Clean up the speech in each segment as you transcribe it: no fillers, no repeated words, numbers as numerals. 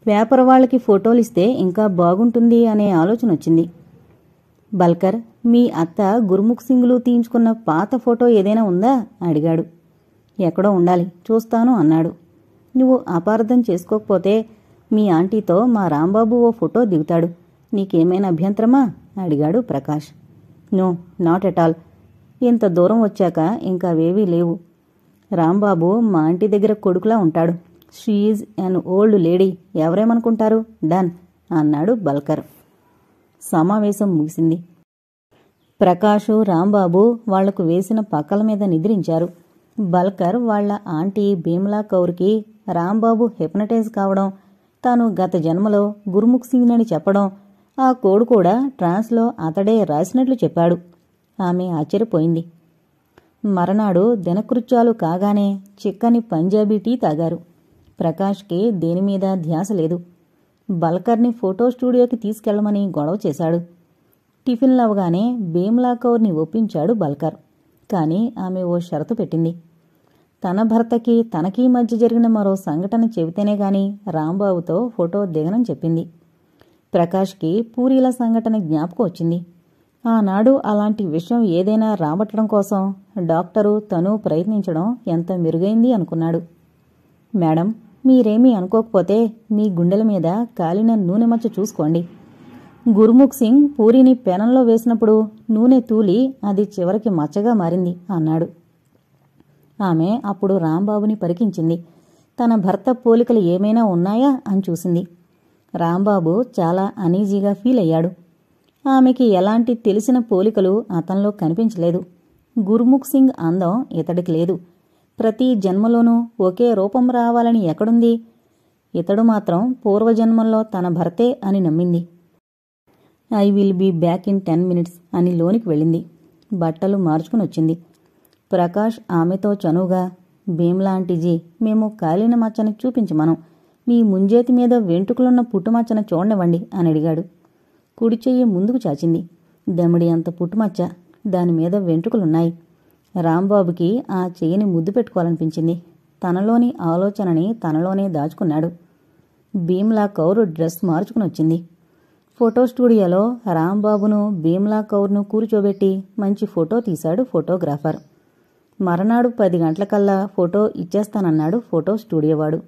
Paper వాళ్ళకి ఫోటోలిస్తే ఇంకా బాగుంటుంది అనే ఆలోచన వచ్చింది. బల్కర్, మీ అత్త గుర్ముఖ్ సింగ్లు తీయించుకున్న పాత ఫోటో ఏదైనా ఉందా అడిగాడు. ఎక్కడో ఉండాలి, చూస్తాను అన్నాడు. నువ్వు అపార్థం చేసుకోకపోతే మీ ఆంటీతో మా రాంబాబు ఓ ఫోటో దిగుతాడు, నీకేమైనా అభ్యంతరమా అడిగాడు Prakash. No, not at all. ఇంత దూరం వచ్చాక ఇంకా అవేవీ లేవు. రాంబాబు మా ఆంటీ దగ్గర కొడుకులా ఉంటాడు. షీఈజ్ అన్ ఓల్డ్ లేడీ, ఎవరేమనుకుంటారు, డన్ అన్నాడు బల్కర్. సమావేశం ముగిసింది. ప్రకాషు, రాంబాబు వాళ్లకు వేసిన పక్కల మీద నిద్రించారు. బల్కర్ వాళ్ల ఆంటీ భీమలా కౌర్కి రాంబాబు హిప్నటైజ్ కావడం, తాను గత జన్మలో గుర్ముఖ్ సింగ్ అని చెప్పడం, ఆ కోడ్ కూడా ట్రాన్స్లో అతడే రాసినట్లు చెప్పాడు. ఆమె ఆశ్చర్యపోయింది. మరనాడు దినకృత్యాలు కాగానే చిక్కని పంజాబీ టీ తాగారు. ప్రకాష్కి దేనిమీద ధ్యాస లేదు. బల్కర్ని ఫోటో స్టూడియోకి తీసుకెళ్లమని గొడవ చేశాడు. టిఫిన్లవగానే భీమలా కౌర్ని ఒప్పించాడు బల్కర్. కాని ఆమె ఓ షరతు పెట్టింది. తన భర్తకి తనకీ మధ్య జరిగిన మరో సంఘటన చెబితేనే గాని రాంబాబుతో ఫోటో దిగనని చెప్పింది. ప్రకాష్కి పూరీల సంఘటన జ్ఞాపకం వచ్చింది. ఆనాడు అలాంటి విషయం ఏదైనా రాబట్టడం కోసం డాక్టరు తను ప్రయత్నించడం ఎంత మెరుగైంది అనుకున్నాడు. మేడం, మీరేమీ అనుకోకపోతే మీ గుండెల మీద కాలిన నూనె మచ్చ చూసుకోండి. గుర్ముఖ్ సింగ్ పూరిని పెనంలో వేసినప్పుడు నూనె తూలి అది చివరికి మచ్చగా మారింది అన్నాడు. ఆమె అప్పుడు రాంబాబుని పరికించింది. తన భర్త పోలికలు ఏమైనా ఉన్నాయా అని చూసింది. రాంబాబు చాలా అనీజీగా ఫీల్ అయ్యాడు. ఆమెకి ఎలాంటి తెలిసిన పోలికలు అతనిలో కనిపించలేదు. గుర్ముఖ్ సింగ్ అందం ఇతడికి లేదు. ప్రతి జన్మలోనూ ఒకే రూపం రావాలని ఎక్కడుంది? ఇతడు మాత్రం పూర్వజన్మల్లో తన భర్తే అని నమ్మింది. I will be back in 10 minutes అని లోనికి వెళ్ళింది. బట్టలు మార్చుకుని వచ్చింది. ప్రకాష్ ఆమెతో చనువుగా, భీమ్లాంటిజీ, మేము కాలిన మచ్చని చూపించమనం, మీ ముంజేతి మీద వెంట్రుకలున్న పుట్టుమచ్చన చూడనివ్వండి అని అడిగాడు. కుడి చెయ్యి ముందుకు చాచింది. దమిడి అంత పుట్టుమచ్చ, దానిమీద వెంట్రుకలున్నాయి. రాంబాబుకి ఆ చెయ్యిని ముద్దు పెట్టుకోవాలనిపించింది. తనలోని ఆలోచనని తనలోనే దాచుకున్నాడు. భీమ్లా కౌర్ డ్రెస్ మార్చుకుని వచ్చింది. ఫోటో స్టూడియోలో రాంబాబును, భీమ్లా కౌర్ను కూర్చోబెట్టి మంచి ఫోటో తీశాడు ఫోటోగ్రాఫర్. మరనాడు 10 గంటలకల్లా ఫోటో ఇచ్చేస్తానన్నాడు ఫోటో స్టూడియోవాడు.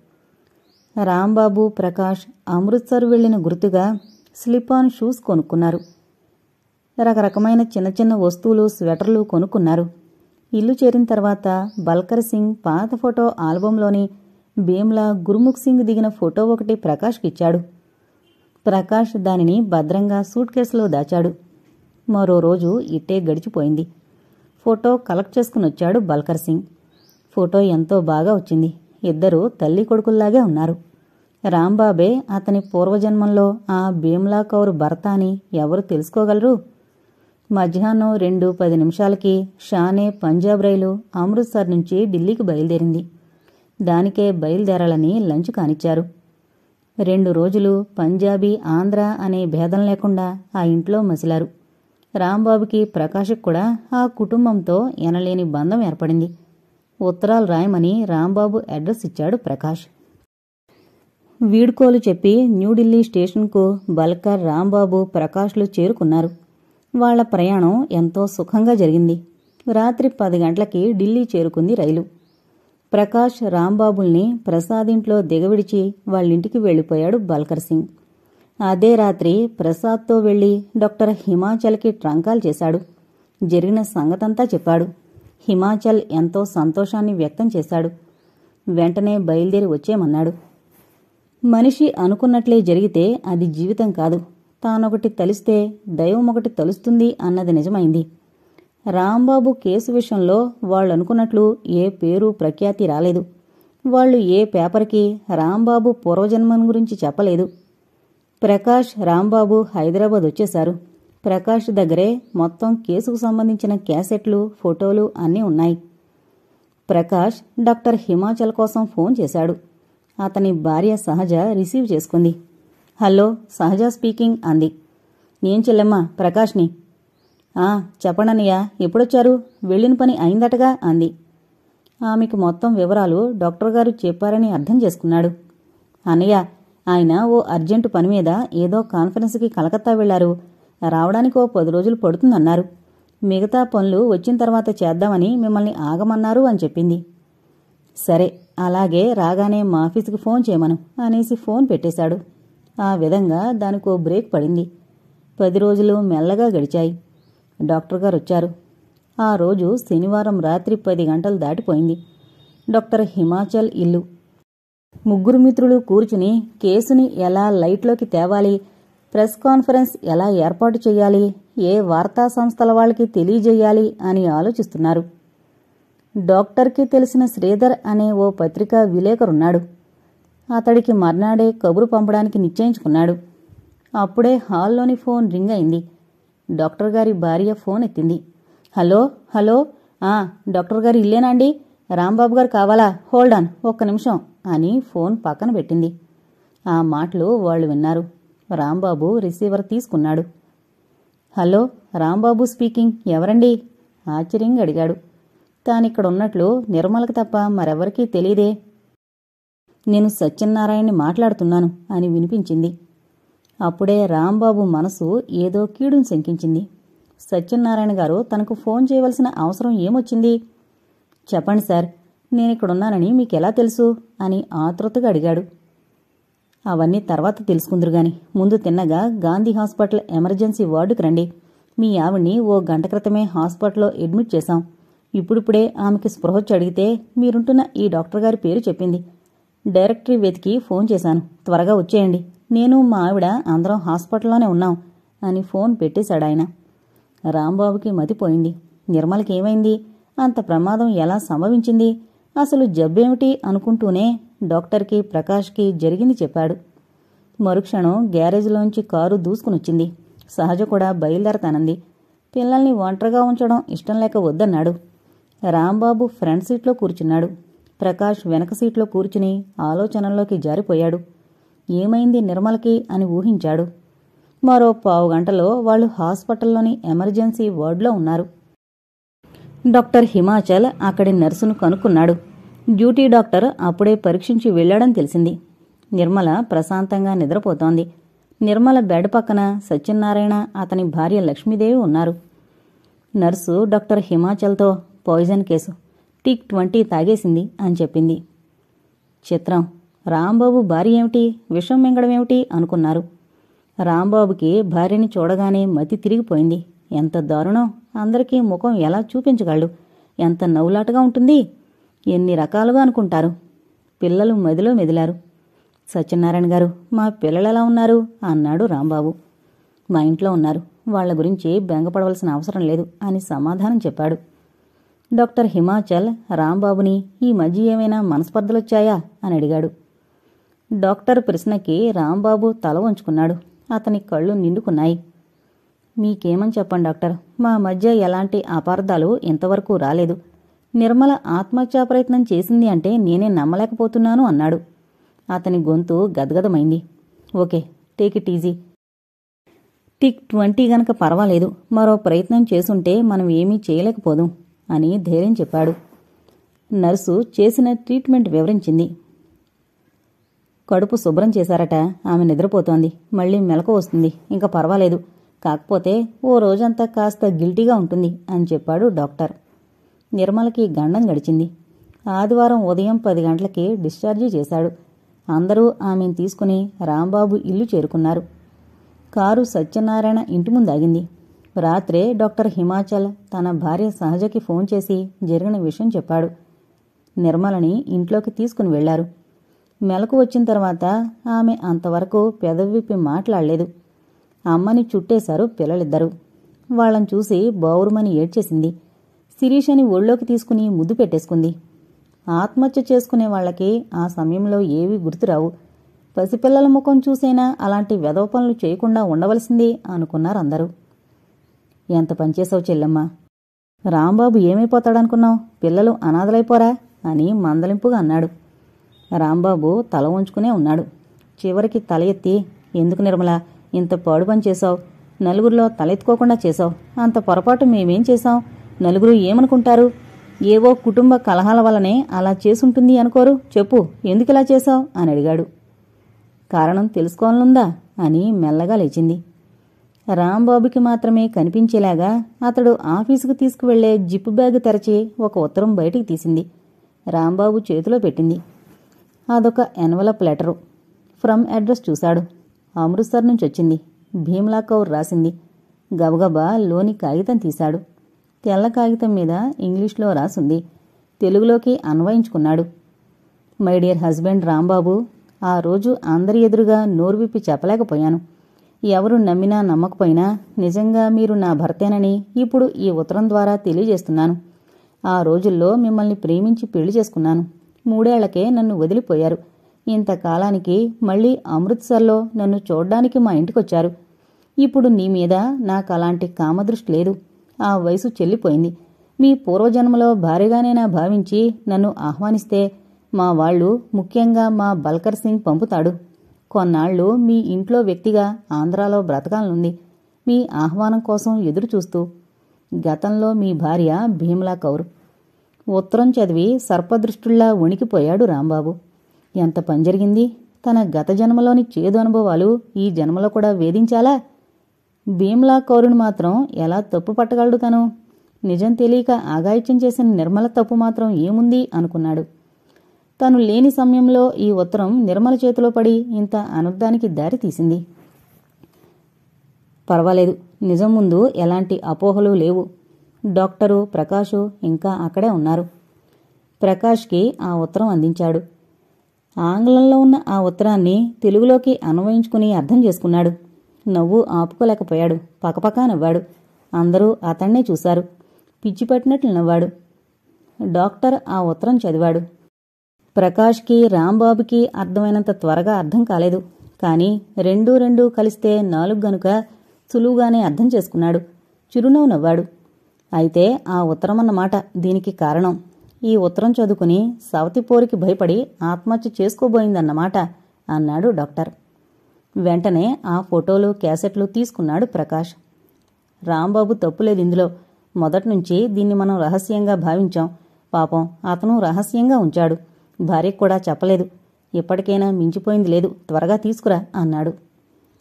రాంబాబు, ప్రకాష్ అమృత్సర్ వెళ్లిన గుర్తుగా స్లిప్ ఆన్ షూస్ కొనుక్కున్నారు. రకరకమైన చిన్న చిన్న వస్తువులు, స్వెటర్లు కొనుక్కున్నారు. ఇల్లు చేరిన తర్వాత బల్కర్ సింగ్ పాత ఫోటో ఆల్బంలోని భీమ్లా, గుర్ముఖ్ సింగ్ దిగిన ఫోటో ఒకటి ప్రకాష్కిచ్చాడు. ప్రకాష్ దానిని భద్రంగా సూట్ కేసులో దాచాడు. మరో రోజు ఇట్టే గడిచిపోయింది. ఫోటో కలెక్ట్ చేసుకునొచ్చాడు బల్కర్ సింగ్. ఫోటో ఎంతో బాగా వచ్చింది. ఇద్దరూ తల్లి కొడుకుల్లాగే ఉన్నారు. రాంబాబే అతని పూర్వజన్మంలో ఆ భీమ్లా కౌర్ భర్త అని ఎవరు తెలుసుకోగలరు? మధ్యాహ్నం 2:10 షానే పంజాబ్ రైలు అమృత్సర్ నుంచి ఢిల్లీకి బయలుదేరింది. దానికే బయలుదేరాలని లంచ్ కానిచ్చారు. 2 రోజులు పంజాబీ, ఆంధ్ర అనే భేదం లేకుండా ఆ ఇంట్లో మసిలారు. రాంబాబుకి, ప్రకాష్కి కూడా ఆ కుటుంబంతో ఎనలేని బంధం ఏర్పడింది. ఉత్తరాలు రాయమని రాంబాబు అడ్రస్ ఇచ్చాడు ప్రకాష్. వీడ్కోలు చెప్పి న్యూఢిల్లీ స్టేషన్కు బల్కర్, రాంబాబు, ప్రకాష్లు చేరుకున్నారు. వాళ్ల ప్రయాణం ఎంతో సుఖంగా జరిగింది. రాత్రి 10 గంటలకి ఢిల్లీ చేరుకుంది రైలు. ప్రకాష్, రాంబాబుల్ని ప్రసాదింట్లో దిగవిడిచి వాళ్ళింటికి వెళ్లిపోయాడు బల్కర్ సింగ్. అదే రాత్రి ప్రసాద్తో వెళ్లి డాక్టర్ హిమాచల్కి ట్రంకాల్ చేశాడు. జరిగిన సంగతంతా చెప్పాడు. హిమాచల్ ఎంతో సంతోషాన్ని వ్యక్తం చేశాడు. వెంటనే బయలుదేరి వచ్చేమన్నాడు. మనిషి అనుకున్నట్లే జరిగితే అది జీవితం కాదు. తానొకటి తలిస్తే దైవం ఒకటి తలుస్తుంది అన్నది నిజమైంది. రాంబాబు కేసు విషయంలో వాళ్ళనుకున్నట్లు ఏ పేరు ప్రఖ్యాతి రాలేదు. వాళ్లు ఏ పేపర్కి రాంబాబు పూర్వజన్మం గురించి చెప్పలేదు. ప్రకాష్, రాంబాబు హైదరాబాద్ వచ్చేశారు. ప్రకాష్ దగ్గరే మొత్తం కేసుకు సంబంధించిన క్యాసెట్లు, ఫోటోలు అన్నీ ఉన్నాయి. ప్రకాష్ డాక్టర్ హిమాచల్ కోసం ఫోన్ చేశాడు. అతని భార్య సహజ రిసీవ్ చేసుకుంది. హలో, సహజ స్పీకింగ్ అంది. ఏం చెల్లెమ్మా, ప్రకాష్ని. చెప్పండన్నయ్య, ఎప్పుడొచ్చారు? వెళ్ళిన పని అయిందటగా అంది. ఆమెకు మొత్తం వివరాలు డాక్టర్ గారు చెప్పారని అర్థం చేసుకున్నాడు. అన్నయ్య, ఆయన ఓ అర్జెంటు పని మీద ఏదో కాన్ఫరెన్స్కి కలకత్తా వెళ్లారు. రావడానికి ఓ 10 రోజులు పడుతుందన్నారు. మిగతా పనులు వచ్చిన తర్వాత చేద్దామని మిమ్మల్ని ఆగమన్నారు అని చెప్పింది. సరే, అలాగే రాగానే మా ఆఫీసుకి ఫోన్ చేయమను అనేసి ఫోన్ పెట్టేశాడు. ఆ విధంగా దానికో బ్రేక్ పడింది. 10 రోజులు మెల్లగా గడిచాయి. డాక్టర్ గారు వచ్చారు. ఆ రోజు శనివారం రాత్రి 10 గంటలు దాటిపోయింది. డాక్టర్ హిమాచల్ ఇల్లు. ముగ్గురు మిత్రులు కూర్చుని కేసుని ఎలా లైట్లోకి తేవాలి, ప్రెస్ కాన్ఫరెన్స్ ఎలా ఏర్పాటు చేయాలి, ఏ వార్తా సంస్థల వాళ్ళకి తెలియజేయాలి అని ఆలోచిస్తున్నారు. డాక్టర్కి తెలిసిన శ్రీధర్ అనే ఓ పత్రికా విలేకరున్నాడు. అతడికి మర్నాడే కబురు పంపడానికి నిశ్చయించుకున్నాడు. అప్పుడే హాల్లోని ఫోన్ రింగ్ అయింది. డాక్టర్ గారి భార్య ఫోన్ ఎత్తింది. హలో హలో డాక్టర్ గారు ఇల్లేనా అండి? రాంబాబు గారు కావాలా? హోల్డ్ ఆన్, ఒక్క నిమిషం అని ఫోన్ పక్కన పెట్టింది. ఆ మాటలు వాళ్ళు విన్నారు. రాంబాబు రిసీవర్ తీసుకున్నాడు. Hello, Rambabu speaking. ఎవరండి? ఆశ్చర్యంగా అడిగాడు. తానిక్కడున్నట్లు నిర్మలకు తప్ప మరెవరికీ తెలీదే. నేను సత్యనారాయణని మాట్లాడుతున్నాను అని వినిపించింది. అప్పుడే రాంబాబు మనసు ఏదో కీడును శంకించింది. సత్యనారాయణ గారు తనకు ఫోన్ చేయవలసిన అవసరం ఏమొచ్చింది? చెప్పండి సార్, నేనిక్కడున్నానని మీకెలా తెలుసు అని ఆతృతగా అడిగాడు. అవన్నీ తర్వాత తెలుసుకుందరుగాని ముందు తిన్నగా గాంధీ హాస్పిటల్ ఎమర్జెన్సీ వార్డుకి రండి. మీ ఆవిడ్ని ఓ గంట క్రితమే హాస్పిటల్లో అడ్మిట్ చేశాం. ఇప్పుడిప్పుడే ఆమెకి స్పృహొచ్చి అడిగితే మీరుంటున్న ఈ డాక్టర్ గారి పేరు చెప్పింది. డైరెక్టరీ వెతికి ఫోన్ చేశాను. త్వరగా వచ్చేయండి. నేను మా ఆవిడ అందరం హాస్పిటల్లోనే ఉన్నాం అని ఫోన్ పెట్టేశాడాయన. రాంబాబుకి మతిపోయింది. నిర్మలకి ఏమైంది? అంత ప్రమాదం ఎలా సంభవించింది? అసలు జబ్బేమిటి అనుకుంటూనే డాక్టర్కి ప్రకాష్కి జరిగింది చెప్పాడు. మరుక్షణం గ్యారేజ్లోంచి కారు దూసుకునొచ్చింది. సహజ కూడా బయలుదేరతానంది. పిల్లల్ని ఒంటరిగా ఉంచడం ఇష్టం లేక వద్దన్నాడు. రాంబాబు ఫ్రంట్ సీట్లో కూర్చున్నాడు. ప్రకాష్ వెనక సీట్లో కూర్చుని ఆలోచనల్లోకి జారిపోయాడు. ఏమైంది నిర్మలకి అని ఊహించాడు. మరో 15 గంటలో వాళ్లు హాస్పిటల్లోని ఎమర్జెన్సీ వార్డులో ఉన్నారు. డాక్టర్ హిమాచల్ అక్కడి నర్సును కనుక్కున్నాడు. డ్యూటీ డాక్టర్ అప్పుడే పరీక్షించి వెళ్లాడని తెలిసింది. నిర్మల ప్రశాంతంగా నిద్రపోతోంది. నిర్మల బెడ్ పక్కన సత్యనారాయణ, అతని భార్య లక్ష్మీదేవి ఉన్నారు. నర్సు డాక్టర్ హిమాచల్తో పాయిజన్ కేసు, టిక్ 20 తాగేసింది అని చెప్పింది. చిత్రం, రాంబాబు భార్య ఏమిటి, విషం మింగడమేమిటి అనుకున్నారు. రాంబాబుకి భార్యని చూడగానే మతి తిరిగిపోయింది. ఎంత దారుణం! అందరికీ ముఖం ఎలా చూపించగలడు? ఎంత నవ్వులాటగా ఉంటుంది! ఎన్ని రకాలుగా అనుకుంటారు. పిల్లలు మదిలో మెదిలారు. సత్యనారాయణ గారు, మా పిల్లలెలా ఉన్నారు అన్నాడు రాంబాబు. మా ఇంట్లో ఉన్నారు. వాళ్ల గురించి బెంగపడవలసిన అవసరం లేదు అని సమాధానం చెప్పాడు. డాక్టర్ హిమాచల్ రాంబాబుని ఈ మధ్య ఏమైనా మనస్పర్ధలొచ్చాయా అని అడిగాడు. డాక్టర్ ప్రశ్నకి రాంబాబు తల వంచుకున్నాడు. అతని కళ్ళు నిండుకున్నాయి. మీకేమని చెప్పండి డాక్టర్, మా మధ్య ఎలాంటి అపార్థాలు ఇంతవరకు రాలేదు. నిర్మల ఆత్మహత్యా ప్రయత్నం చేసింది అంటే నేనే నమ్మలేకపోతున్నాను అన్నాడు. అతని గొంతు గద్గదమైంది. Okay, take it easy. Tick 20 గనక పర్వాలేదు. మరో ప్రయత్నం చేసుంటే మనం ఏమీ చేయలేకపోదాం అని ధైర్యం చెప్పాడు. నర్సు చేసిన ట్రీట్మెంట్ వివరించింది. కడుపు శుభ్రం చేశారట. ఆమె నిద్రపోతోంది. మళ్లీ మెలకు వస్తుంది. ఇంకా పర్వాలేదు. కాకపోతే ఓ రోజంతా కాస్త గిల్టీగా ఉంటుంది అని చెప్పాడు డాక్టర్. నిర్మలకి గండం గడిచింది. ఆదివారం ఉదయం 10 గంటలకి డిశ్చార్జి చేశాడు. అందరూ ఆమెను తీసుకుని రాంబాబు ఇల్లు చేరుకున్నారు. కారు సత్యనారాయణ ఇంటి ముందు ఆగింది. రాత్రే డాక్టర్ హిమాచల్ తన భార్య సహజకి ఫోన్ చేసి జరిగిన విషయం చెప్పాడు. నిర్మలని ఇంట్లోకి తీసుకుని వెళ్లారు. మెలకు వచ్చిన తర్వాత ఆమె అంతవరకు పెదవిప్పి మాట్లాడలేదు. అమ్మని చుట్టేశారు పిల్లలిద్దరూ. వాళ్లను చూసి బౌరుమని ఏడ్చేసింది. శిరీషని ఒళ్ళోకి తీసుకుని ముద్దు పెట్టేసుకుంది. ఆత్మహత్య చేసుకునే వాళ్లకి ఆ సమయంలో ఏవీ గుర్తురావు. పసిపిల్లల ముఖం చూసైనా అలాంటి వెధవ పనులు చేయకుండా ఉండవలసింది అనుకున్నారందరూ. ఎంత పనిచేసావు చెల్లెమ్మ. రాంబాబు ఏమైపోతాడనుకున్నావు? పిల్లలు అనాథలైపోరా అని మందలింపుగా అన్నాడు. రాంబాబు తల ఉంచుకునే ఉన్నాడు. చివరికి తల ఎత్తి, ఎందుకు నిర్మల ఇంత పాడు పని చేశావు? నలుగురిలో తలెత్తుకోకుండా చేశావు. అంత పొరపాటు మేమేం చేశాం? నలుగురు ఏమనుకుంటారు? ఏవో కుటుంబ కలహాల వల్లనే అలా చేసుంటుంది అనుకోరు. చెప్పు, ఎందుకిలా చేశావు అని అడిగాడు. కారణం తెలుసుకోవాలనుందా అని మెల్లగా లేచింది. రాంబాబుకి మాత్రమే కనిపించేలాగా అతడు ఆఫీసుకు తీసుకువెళ్లే జిప్పు బ్యాగు తెరచి ఒక ఉత్తరం బయటికి తీసింది. రాంబాబు చేతిలో పెట్టింది. అదొక ఎన్వలప్ లెటరు. ఫ్రమ్ అడ్రస్ చూశాడు. అమృత్సర్ నుంచి వచ్చింది. భీమ్లా కౌర్ రాసింది. గబగబా లోని కాగితం తీశాడు. తెల్ల కాగితం మీద ఇంగ్లీష్లో రాసుంది. తెలుగులోకి అన్వయించుకున్నాడు. మై డియర్ హస్బెండ్ రాంబాబు, ఆ రోజు అందరి ఎదురుగా నోరు విప్పి చెప్పలేకపోయాను. ఎవరు నమ్మినా నమ్మకపోయినా నిజంగా మీరు నా భర్తేనని ఇప్పుడు ఈ ఉత్తరం ద్వారా తెలియజేస్తున్నాను. ఆ రోజుల్లో మిమ్మల్ని ప్రేమించి పెళ్లి చేసుకున్నాను. 3 ఏళ్లకే నన్ను వదిలిపోయారు. ఇంతకాలానికి మళ్లీ అమృత్సర్లో నన్ను చూడ్డానికి మా ఇంటికొచ్చారు. ఇప్పుడు నీ మీద నాకలాంటి కామదృష్టి లేదు. ఆ వయసు చెల్లిపోయింది. మీ పూర్వజన్మలో భార్యగానేనా భావించి నన్ను ఆహ్వానిస్తే మా వాళ్ళు, ముఖ్యంగా మా బల్కర్ సింగ్ పంపుతాడు. కొన్నాళ్లు మీ ఇంట్లో వ్యక్తిగా ఆంధ్రాలో బ్రతకాలనుంది. మీ ఆహ్వానం కోసం ఎదురుచూస్తూ, గతంలో మీ భార్య భీమ్లా కౌర్. ఉత్తరం చదివి సర్పదృష్టుల్లా వణికిపోయాడు రాంబాబు. ఎంత పని జరిగింది! తన గత జన్మలోని చేదు అనుభవాలు ఈ జన్మలో కూడా వేధించాలా? భీమ్లా కౌరుని మాత్రం ఎలా తప్పు పట్టగలడు తను? నిజం తెలియక ఆగాయిత్యం చేసిన నిర్మల తప్పు మాత్రం ఏముంది అనుకున్నాడు. తను లేని సమయంలో ఈ ఉత్తరం నిర్మల చేతిలో పడి ఇంత అనర్థానికి దారి తీసింది. పర్వాలేదు, నిజం ముందు ఎలాంటి అపోహలు లేవు. డాక్టరు, ప్రకాషు ఇంకా అక్కడే ఉన్నారు. ప్రకాష్కి ఆ ఉత్తరం అందించాడు. ఆంగ్లంలో ఉన్న ఆ ఉత్తరాన్ని తెలుగులోకి అన్వయించుకుని అర్థం చేసుకున్నాడు. నవ్వు ఆపుకోలేకపోయాడు. పకపకా నవ్వాడు. అందరూ అతన్నే చూశారు. పిచ్చిపట్టినట్లు నవ్వాడు. డాక్టర్ ఆ ఉత్తరం చదివాడు. ప్రకాష్కి, రాంబాబుకి అర్థమైనంత త్వరగా అర్థం కాలేదు. కానీ రెండూ కలిస్తే 4 గనుక సులువుగానే అర్థం చేసుకున్నాడు. చిరునవ్వు నవ్వాడు. అయితే ఆ ఉత్తరమన్నమాట దీనికి కారణం. ఈ ఉత్తరం చదువుకుని సవతిపోరికి భయపడి ఆత్మహత్య చేసుకోబోయిందన్నమాట అన్నాడు డాక్టర్. వెంటనే ఆ ఫోటోలు, క్యాసెట్లు తీసుకున్నాడు ప్రకాష్. రాంబాబు తప్పులేదు ఇందులో. మొదట్నుంచి దీన్ని మనం రహస్యంగా భావించాం. పాపం అతను రహస్యంగా ఉంచాడు. భార్యకు కూడా చెప్పలేదు. ఇప్పటికైనా మించిపోయింది లేదు, త్వరగా తీసుకురా అన్నాడు.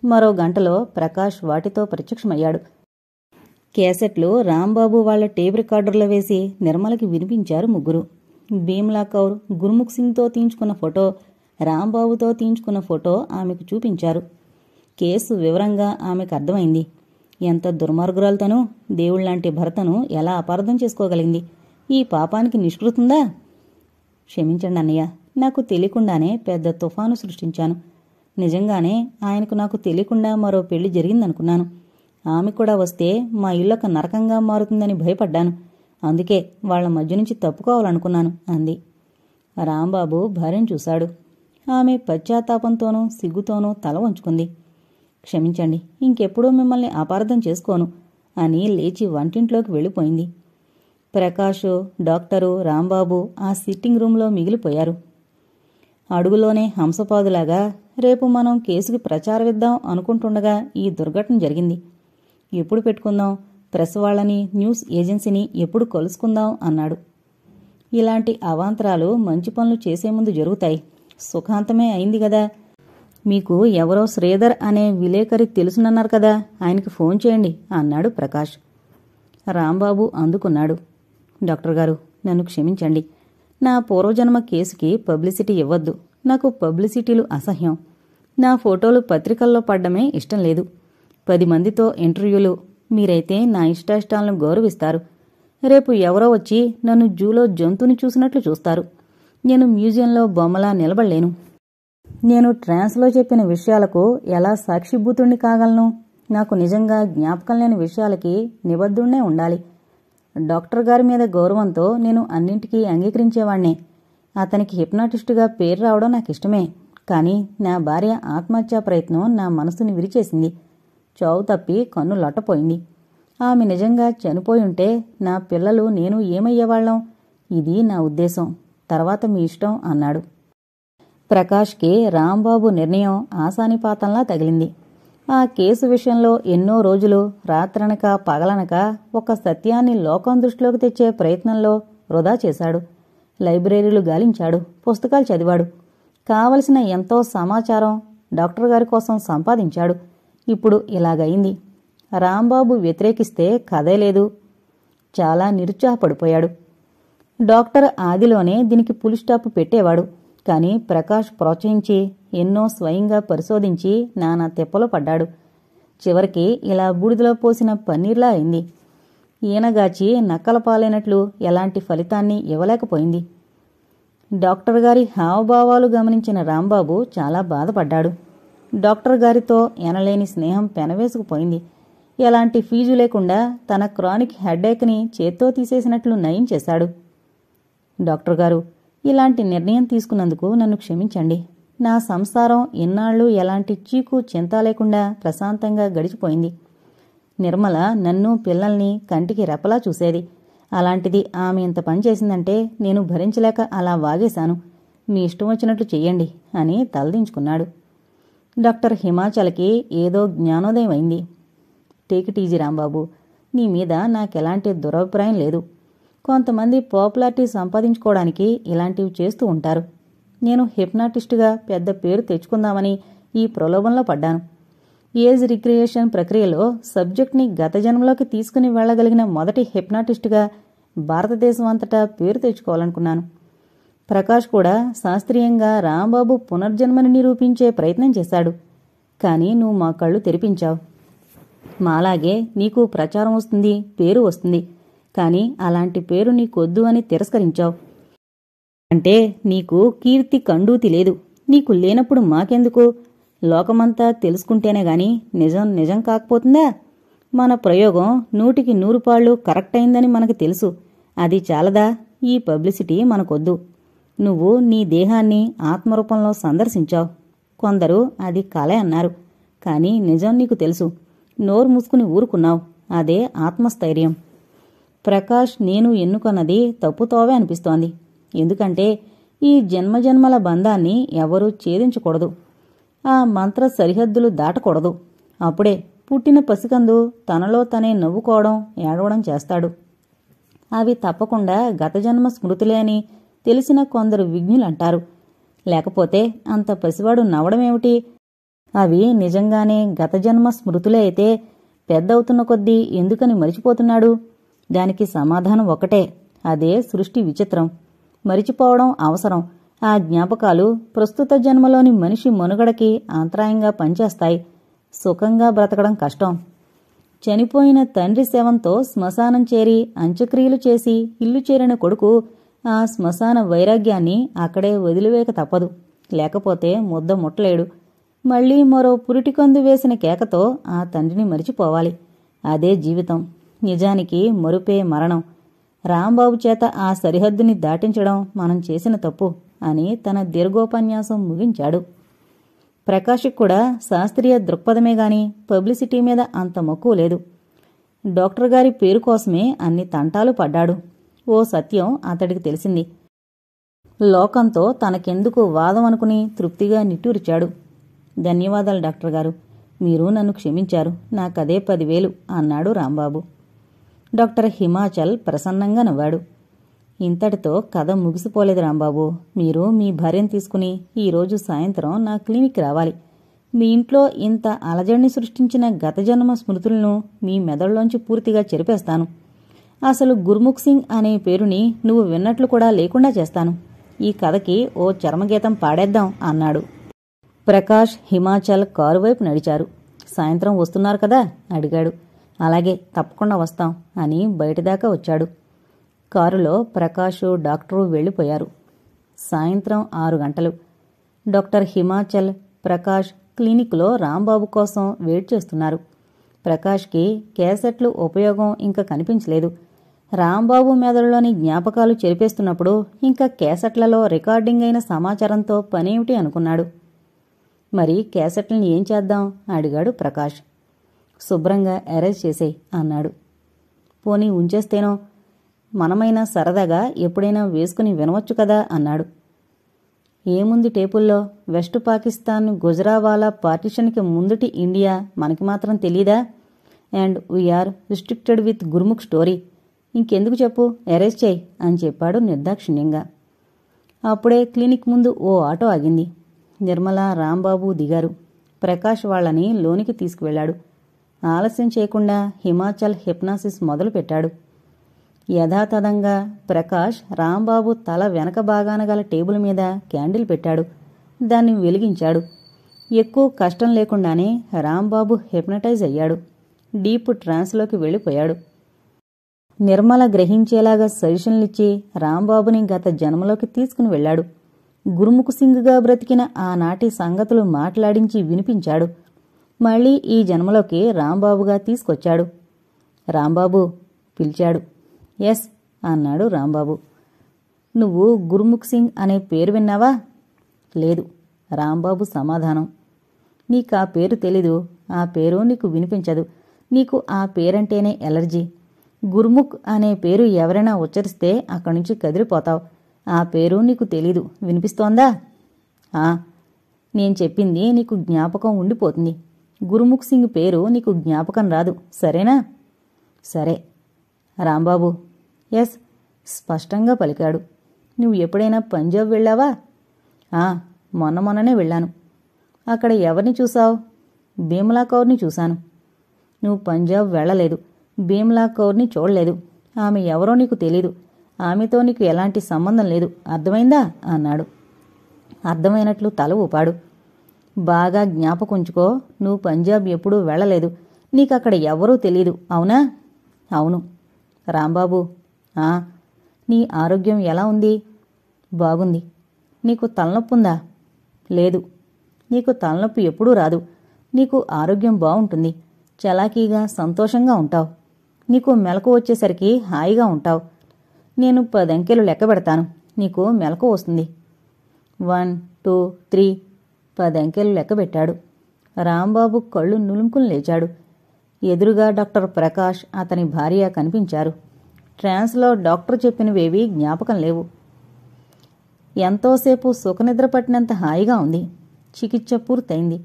మరో గంటలో ప్రకాష్ వాటితో ప్రత్యక్షమయ్యాడు. క్యాసెట్లు రాంబాబు వాళ్ల టేప్ రికార్డర్లో వేసి నిర్మలకి వినిపించారు ముగ్గురు. భీమ్లా కౌర్ గుర్ముఖ్ సింగ్తో తీయించుకున్న ఫోటో, రాంబాబుతో తీయించుకున్న ఫోటో ఆమెకు చూపించారు. కేసు వివరంగా ఆమెకు అర్థమైంది. ఎంత దుర్మార్గురాలు తను! దేవుళ్లాంటి భర్తను ఎలా అపార్థం చేసుకోగలిగింది? ఈ పాపానికి నిష్కృతుందా? క్షమించండి అన్నయ్య, నాకు తెలియకుండానే పెద్ద తుఫాను సృష్టించాను. నిజంగానే ఆయనకు నాకు తెలియకుండా మరో పెళ్లి జరిగిందనుకున్నాను. ఆమె కూడా వస్తే మా ఇల్లొక నరకంగా మారుతుందని భయపడ్డాను. అందుకే వాళ్ల మధ్య నుంచి తప్పుకోవాలనుకున్నాను అంది. రాంబాబు భార్యను చూశాడు. ఆమె పశ్చాత్తాపంతోనూ సిగ్గుతోనూ తల వంచుకుంది. క్షమించండి, ఇంకెప్పుడూ మిమ్మల్ని అపార్థం చేసుకోను అని లేచి వంటింట్లోకి వెళ్ళిపోయింది. ప్రకాషు, డాక్టరు, రాంబాబు ఆ సిట్టింగ్ రూంలో మిగిలిపోయారు. అడుగులోనే హంసపాదులాగా రేపు మనం కేసుకి ప్రచారమిద్దాం అనుకుంటుండగా ఈ దుర్ఘటన జరిగింది. ఎప్పుడు పెట్టుకుందాం? ప్రెస్ వాళ్ళని, న్యూస్ ఏజెన్సీని ఎప్పుడు కలుసుకుందాం అన్నాడు. ఇలాంటి అవాంతరాలు మంచి పనులు చేసే ముందు జరుగుతాయి. సుఖాంతమే అయింది గదా. మీకు ఎవరో శ్రీధర్ అనే విలేకరి తెలుసునన్నారు కదా, ఆయనకి ఫోన్ చేయండి అన్నాడు ప్రకాష్. రాంబాబు అందుకున్నాడు. డాక్టర్ గారు, నన్ను క్షమించండి. నా పూర్వజన్మ కేసుకి పబ్లిసిటీ ఇవ్వద్దు. నాకు పబ్లిసిటీలు అసహ్యం. నా ఫోటోలు పత్రికల్లో పడ్డమే ఇష్టం లేదు. 10 మందితో ఇంటర్వ్యూలు. మీరైతే నా ఇష్టాయిష్టాలను గౌరవిస్తారు. రేపు ఎవరో వచ్చి నన్ను జూలో జంతువుని చూసినట్లు చూస్తారు. నేను మ్యూజియంలో బొమ్మలా నిలబడలేను. నేను ట్రాన్స్లో చెప్పిన విషయాలకు ఎలా సాక్షిభూతుణ్ణి కాగలను? నాకు నిజంగా జ్ఞాపకం లేని విషయాలకి నిబద్ధుణ్ణే ఉండాలి. డాక్టర్ గారి మీద గౌరవంతో నేను అన్నింటికీ అంగీకరించేవాణ్ణే. అతనికి హిప్నాటిస్టుగా పేరు రావడం నాకిష్టమే. కానీ నా భార్య ఆత్మహత్యా ప్రయత్నం నా మనసుని విరిచేసింది. చావు తప్పి కన్ను లొట్టపోయింది. ఆమె నిజంగా చనిపోయుంటే నా పిల్లలు, నేను ఏమయ్యేవాళ్లం? ఇది నా ఉద్దేశం. తర్వాత మీ ఇష్టం అన్నాడు. ప్రకాష్కి రాంబాబు నిర్ణయం ఆసానిపాతంలా తగిలింది. ఆ కేసు విషయంలో ఎన్నో రోజులు రాత్రనక పగలనక ఒక సత్యాన్ని లోకం దృష్టిలోకి తెచ్చే ప్రయత్నంలో వృధా చేశాడు. లైబ్రరీలు గాలించాడు. పుస్తకాలు చదివాడు. కావలసిన ఎంతో సమాచారం డాక్టర్ గారి కోసం సంపాదించాడు. ఇప్పుడు ఇలాగయింది. రాంబాబు వ్యతిరేకిస్తే కథే లేదు. చాలా నిరుత్సాహపడిపోయాడు. డాక్టర్ ఆదిలోనే దీనికి పులి స్టాప్ పెట్టేవాడు. కాని ప్రకాష్ ప్రోత్సహించి ఎన్నో స్వయంగా పరిశోధించి నానా తెప్పలో పడ్డాడు. చివరికి ఇలా బూడిదలో పోసిన పన్నీర్లా అయింది. ఈనగాచి నక్కల పాలైనట్లు ఎలాంటి ఫలితాన్ని ఇవ్వలేకపోయింది. డాక్టర్ గారి హావభావాలు గమనించిన రాంబాబు చాలా బాధపడ్డాడు. డాక్టర్ గారితో ఎనలేని స్నేహం పెనవేసుకుపోయింది. ఎలాంటి ఫీజు లేకుండా తన క్రానిక్ హెడ్ఏక్ని చేత్తో తీసేసినట్లు నయం చేశాడు. డాక్టర్ గారు, ఇలాంటి నిర్ణయం తీసుకున్నందుకు నన్ను క్షమించండి. నా సంసారం ఇన్నాళ్ళు ఎలాంటి చీకు చింత లేకుండా ప్రశాంతంగా గడిచిపోయింది. నిర్మల నన్ను పిల్లల్ని కంటికి రెప్పలా చూసేది. అలాంటిది ఆమె ఇంత పని చేసిందంటే నేను భరించలేక అలా వాగేశాను. మీ ఇష్టం వచ్చినట్లు చెయ్యండి అని తలదించుకున్నాడు. డాక్టర్ హిమాచల్కి ఏదో జ్ఞానోదయం అయింది. టేక్ ఇట్ ఈజీ రాంబాబు, నీ మీద నాకెలాంటి దురభిప్రాయం లేదు. కొంతమంది పాపులారిటీ సంపాదించుకోవడానికి ఇలాంటివి చేస్తూ ఉంటారు. నేను హిప్నాటిస్టుగా పెద్ద పేరు తెచ్చుకుందామని ఈ ప్రలోభంలో పడ్డాను. ఏజ్ రిక్రియేషన్ ప్రక్రియలో సబ్జెక్ట్ని గత జన్మలోకి తీసుకుని వెళ్లగలిగిన మొదటి హిప్నాటిస్టుగా భారతదేశం అంతటా పేరు తెచ్చుకోవాలనుకున్నాను. ప్రకాష్ కూడా శాస్త్రీయంగా రాంబాబు పునర్జన్మని నిరూపించే ప్రయత్నం చేశాడు. కానీ నువ్వు మా కళ్ళు తెరిపించావు. మాలాగే నీకు ప్రచారం వస్తుంది, పేరు వస్తుంది. కాని అలాంటి పేరు నీకొద్దు అని తిరస్కరించావు. అంటే నీకు కీర్తి కండూతి లేదు. నీకు లేనప్పుడు మాకెందుకు? లోకమంతా తెలుసుకుంటేనే గాని నిజం నిజం కాకపోతుందా? మన ప్రయోగం 100కి 100 పాళ్ళు కరెక్ట్ అయిందని మనకు తెలుసు. అది చాలదా? ఈ పబ్లిసిటీ మనకొద్దు. నువ్వు నీ దేహాన్ని ఆత్మరూపంలో సందర్శించావు. కొందరు అది కలే అన్నారు. కాని నిజం నీకు తెలుసు. నోరు మూసుకుని ఊరుకున్నావు. అదే ఆత్మస్థైర్యం. ప్రకాష్, నేను ఎన్నుకొన్నది తప్పుతోవే అనిపిస్తోంది. ఎందుకంటే ఈ జన్మజన్మల బంధాన్ని ఎవరూ ఛేదించకూడదు. ఆ మంత్ర సరిహద్దులు దాటకూడదు. అప్పుడే పుట్టిన పసికందు తనలో తనే నవ్వుకోవడం, ఏడవడం చేస్తాడు. అవి తప్పకుండా గతజన్మ స్మృతులే అని తెలిసిన కొందరు విజ్ఞులంటారు. లేకపోతే అంత పసివాడు నవ్వడమేమిటి? అవి నిజంగానే గతజన్మ స్మృతులే అయితే పెద్దవుతున్న కొద్దీ ఎందుకని మరిచిపోతున్నాడు? దానికి సమాధానం ఒకటే. అదే సృష్టి విచిత్రం. మరిచిపోవడం అవసరం. ఆ జ్ఞాపకాలు ప్రస్తుత జన్మలోని మనిషి మనుగడకి అంతరాయంగా పనిచేస్తాయి. సుఖంగా బ్రతకడం కష్టం. చనిపోయిన తండ్రి శవంతో శ్మశానం చేరి అంత్యక్రియలు చేసి ఇల్లు చేరిన కొడుకు ఆ శ్మశాన వైరాగ్యాన్ని అక్కడే వదిలివేక తప్పదు. లేకపోతే ముద్ద ముట్టలేడు. మళ్లీ మరో పురిటికందు వేసిన కేకతో ఆ తండ్రిని మరిచిపోవాలి. అదే జీవితం. నిజానికి మరుపే మరణం. రాంబాబు చేత ఆ సరిహద్దుని దాటించడం మనం చేసిన తప్పు అని తన దీర్ఘోపన్యాసం ముగించాడు. ప్రకాష్కి కూడా శాస్త్రీయ దృక్పథమే గాని పబ్లిసిటీ మీద అంత మక్కువ లేదు. డాక్టర్ గారి పేరు కోసమే అన్ని తంటాలు పడ్డాడు. ఓ సత్యం అతడికి తెలిసింది. లోకంతో తనకెందుకు వాదం అనుకుని తృప్తిగా నిట్టూర్చాడు. ధన్యవాదాలు డాక్టర్ గారు. మీరు నన్ను క్షమించారు. నాకదే 10,000 అన్నాడు రాంబాబు. డాక్టర్ హిమాచల్ ప్రసన్నంగా నవ్వాడు. ఇంతటితో కథ ముగిసిపోలేదు రాంబాబు. మీరు మీ భార్యను తీసుకుని ఈరోజు సాయంత్రం నా క్లినిక్ రావాలి. మీ ఇంట్లో ఇంత అలజడిని సృష్టించిన గత జన్మ స్మృతులను మీ మెదడులోంచి పూర్తిగా చెరిపేస్తాను. అసలు గుర్ముఖ్ సింగ్ అనే పేరుని నువ్వు విన్నట్లు కూడా లేకుండా చేస్తాను. ఈ కథకి ఓ చర్మగీతం పాడేద్దాం అన్నాడు. ప్రకాష్, హిమాచల్ కారు వైపు నడిచారు. సాయంత్రం వస్తున్నారు కదా అడిగాడు. అలాగే, తప్పకుండా వస్తాం అని బయటిదాకా వచ్చాడు. కారులో ప్రకాషు, డాక్టరు వెళ్లిపోయారు. సాయంత్రం 6 గంటలు. డాక్టర్ హిమాచల్, ప్రకాష్ క్లినిక్లో రాంబాబు కోసం వెయిట్ చేస్తున్నారు. ప్రకాష్కి క్యాసెట్లు ఉపయోగం ఇంకా కనిపించలేదు. రాంబాబు మెదడులోని జ్ఞాపకాలు చెరిపేస్తున్నప్పుడు ఇంకా క్యాసెట్లలో రికార్డింగ్ అయిన సమాచారంతో పనేమిటి అనుకున్నాడు. మరి క్యాసెట్లను ఏం చేద్దాం అడిగాడు ప్రకాష్. శుభ్రంగా ఎరేజ్ చేసేయ్ అన్నాడు. పోనీ ఉంచేస్తేనో? మనమైనా సరదాగా ఎప్పుడైనా వేసుకుని వినవచ్చు కదా అన్నాడు. ఏముంది టేపుల్లో? వెస్ట్ పాకిస్తాన్ గుజరావాలా పార్టిషన్కి ముందుటి ఇండియా మనకి మాత్రం తెలీదా? And we are restricted with Gurmukh story. ఇంకెందుకు చెప్పు, ఎరేజ్ చేయి అని చెప్పాడు నిర్దాక్షిణ్యంగా. అప్పుడే క్లినిక్ ముందు ఓ ఆటో ఆగింది. నిర్మల, రాంబాబు దిగారు. ప్రకాష్ వాళ్ళని లోనికి తీసుకువెళ్లాడు. ఆలస్యం చేయకుండా హిమాచల్ హిప్నాసిస్ మొదలుపెట్టాడు. యథాతథంగా ప్రకాష్ రాంబాబు తల వెనక భాగాన గల టేబుల్ మీద క్యాండిల్ పెట్టాడు. దాన్ని వెలిగించాడు. ఎక్కువ కష్టం లేకుండానే రాంబాబు హిప్నటైజ్ అయ్యాడు. డీప్ ట్రాన్స్లోకి వెళ్ళిపోయాడు. నిర్మల గ్రహించేలాగా సజెషన్లిచ్చి రాంబాబుని గత జన్మలోకి తీసుకుని వెళ్లాడు. గురుముఖ్ సింగ్గా బ్రతికిన ఆనాటి సంగతులు మాట్లాడించి వినిపించాడు. మళ్లీ ఈ జన్మలోకి రాంబాబుగా తీసుకొచ్చాడు. రాంబాబు పిలిచాడు. ఎస్ అన్నాడు రాంబాబు. నువ్వు గురుముఖ్ సింగ్ అనే పేరు విన్నావా? లేదు రాంబాబు సమాధానం. నీకా పేరు తెలీదు. ఆ పేరు నీకు వినిపించదు. నీకు ఆ పేరంటేనే ఎలర్జీ. గురుముఖ్ అనే పేరు ఎవరైనా ఉచ్చరిస్తే అక్కడి నుంచి కదిలిపోతావు. ఆ పేరు నీకు తెలీదు. వినిపిస్తోందా? నేను చెప్పింది నీకు జ్ఞాపకం ఉండిపోతుంది. గురుముఖ్ సింగ్ పేరు నీకు జ్ఞాపకం రాదు. సరేనా? సరే. రాంబాబు ఎస్ స్పష్టంగా పలికాడు. నువ్వు ఎప్పుడైనా పంజాబ్ వెళ్ళావా? మొన్ననే వెళ్ళాను. అక్కడ ఎవరిని చూశావు? భీమలా కౌర్ని చూశాను. నువ్వు పంజాబ్ వెళ్ళలేదు. భీమలా కౌర్ని చూడలేదు. ఆమె ఎవరో నీకు తెలీదు. ఆమెతో నీకు ఎలాంటి సంబంధం లేదు. అర్థమైందా? అన్నాడు. అర్థమైనట్లు తల ఊపాడు. బాగా జ్ఞాపకుంచుకో. నువ్వు పంజాబ్ ఎప్పుడూ వెళ్ళలేదు. నీకక్కడ ఎవరూ తెలీదు. అవునా? అవును. రాంబాబు నీ ఆరోగ్యం ఎలా ఉంది? బాగుంది. నీకు తలనొప్పుందా? లేదు. నీకు తలనొప్పి ఎప్పుడూ రాదు. నీకు ఆరోగ్యం బావుంటుంది. చలాకీగా సంతోషంగా ఉంటావు. నీకు మెలకు వచ్చేసరికి హాయిగా ఉంటావు. నేను 10 అంకెలు లెక్క పెడతాను. నీకు మెలకు వస్తుంది. 1 2 3 10 అంకెలు లెక్క పెట్టాడు. రాంబాబు కళ్ళు నులుముకుని లేచాడు. ఎదురుగా డాక్టర్ ప్రకాష్ అతని భార్య కనిపించారు. ట్రాన్స్లో డాక్టర్ చెప్పినవేవీ జ్ఞాపకం లేవు. ఎంతోసేపు సుఖనిద్ర పట్టినంత హాయిగా ఉంది. చికిత్స పూర్తయింది.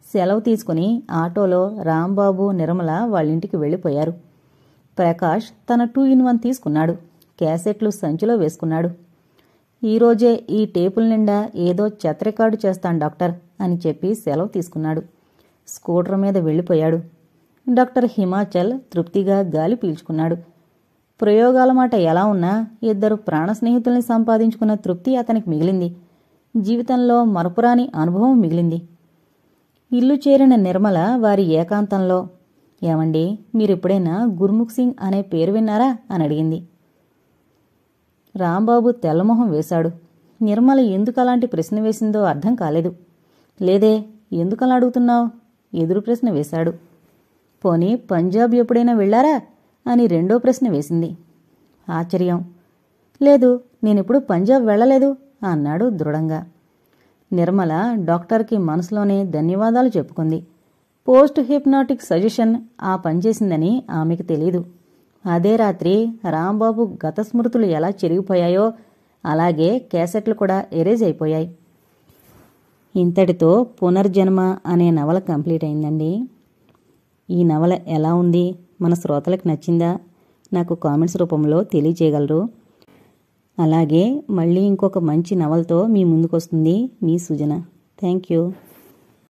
సెలవు తీసుకుని ఆటోలో రాంబాబు నిర్మల వాళ్ళింటికి వెళ్ళిపోయారు. ప్రకాష్ తన 2-in-1 తీసుకున్నాడు. క్యాసెట్లు సంచిలో వేసుకున్నాడు. ఈరోజే ఈ టేపుల నిండా ఏదో చెత్త రికార్డు చేస్తాను డాక్టర్ అని చెప్పి సెలవు తీసుకున్నాడు. స్కూటర్ మీద వెళ్ళిపోయాడు. డాక్టర్ హిమాచల్ తృప్తిగా గాలి పీల్చుకున్నాడు. ప్రయోగాల మాట ఎలా ఉన్నా 2 ప్రాణ స్నేహితుల్ని సంపాదించుకున్న తృప్తి అతనికి మిగిలింది. జీవితంలో మరపురాని అనుభవం మిగిలింది. ఇల్లు చేరిన నిర్మల వారి ఏకాంతంలో, ఏమండి, మీరెప్పుడైనా గురుముఖ్ సింగ్ అనే పేరు విన్నారా అని అడిగింది. రాంబాబు తెల్లమొహం వేశాడు. నిర్మల ఎందుకు అలాంటి ప్రశ్న వేసిందో అర్థం కాలేదు. లేదే, ఎందుకలా అడుగుతున్నావు? ఎదురు ప్రశ్న వేశాడు. పోనీ పంజాబ్ ఎప్పుడైనా వెళ్లారా అని రెండో ప్రశ్న వేసింది. ఆశ్చర్యం. లేదు, నేనెప్పుడు పంజాబ్ వెళ్లలేదు అన్నాడు దృఢంగా. నిర్మల డాక్టర్కి మనసులోనే ధన్యవాదాలు చెప్పుకుంది. పోస్ట్ హిప్నాటిక్ సజెషన్ ఆ పనిచేసిందని ఆమెకు తెలీదు. అదే రాత్రి రాంబాబు గత స్మృతులు ఎలా చెరిగిపోయాయో అలాగే క్యాసెట్లు కూడా ఎరేజ్ అయిపోయాయి. ఇంతటితో పునర్జన్మ అనే నవల కంప్లీట్ అయిందండి. ఈ నవల ఎలా ఉంది, మన శ్రోతలకు నచ్చిందా నాకు కామెంట్స్ రూపంలో తెలియజేయగలరు. అలాగే మళ్ళీ ఇంకొక మంచి నవలతో మీ ముందుకొస్తుంది మీ సుజన. Thank you.